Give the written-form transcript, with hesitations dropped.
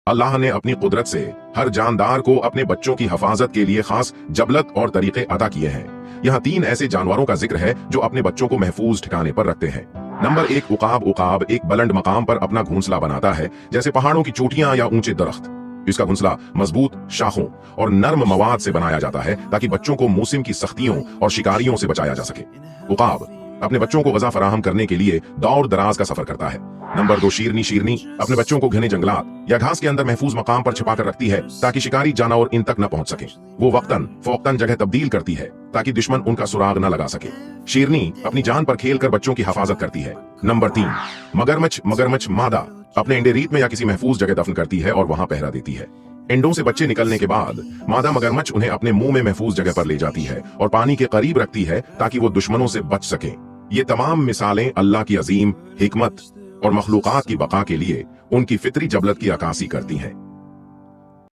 अल्लाह ने अपनी कुदरत से हर जानदार को अपने बच्चों की हिफाजत के लिए खास जबलत और तरीके अदा किए हैं। यहाँ 3 ऐसे जानवरों का जिक्र है जो अपने बच्चों को महफूज ठिकाने पर रखते हैं। नंबर 1, उकाब। उकाब एक बुलंद मकाम पर अपना घोंसला बनाता है, जैसे पहाड़ों की चोटियां या ऊंचे दरख्त। इसका घोंसला मजबूत शाखों और नर्म मवाद से बनाया जाता है ताकि बच्चों को मौसम की सख्तियों और शिकारियों से बचाया जा सके। उकाब अपने बच्चों को गज़ा फराहम करने के लिए दौर दराज का सफर करता है। नंबर 2, शीरनी। शीरनी अपने बच्चों को घने जंगलात या घास के अंदर महफूज मकाम पर छिपा कर रखती है ताकि शिकारी जानवर इन तक न पहुंच सके। वो वक्तन फोक्तन जगह तब्दील करती है ताकि दुश्मन उनका सुराग न लगा सके। शीरनी अपनी जान पर खेल कर बच्चों की हिफाजत करती है। नंबर 3, मगरमच्छ। मगरमच्छ मादा अपने अंडे रेत में या किसी महफूज जगह दफन करती है और वहां पहरा देती है। अंडों से बच्चे निकलने के बाद मादा मगरमच्छ उन्हें अपने मुंह में महफूज जगह पर ले जाती है और पानी के करीब रखती है ताकि वो दुश्मनों से बच सके। ये तमाम मिसालें अल्लाह की अजीम हिकमत और मखलूकात की बका के लिए उनकी फितरी जबलत की अक्कासी करती हैं।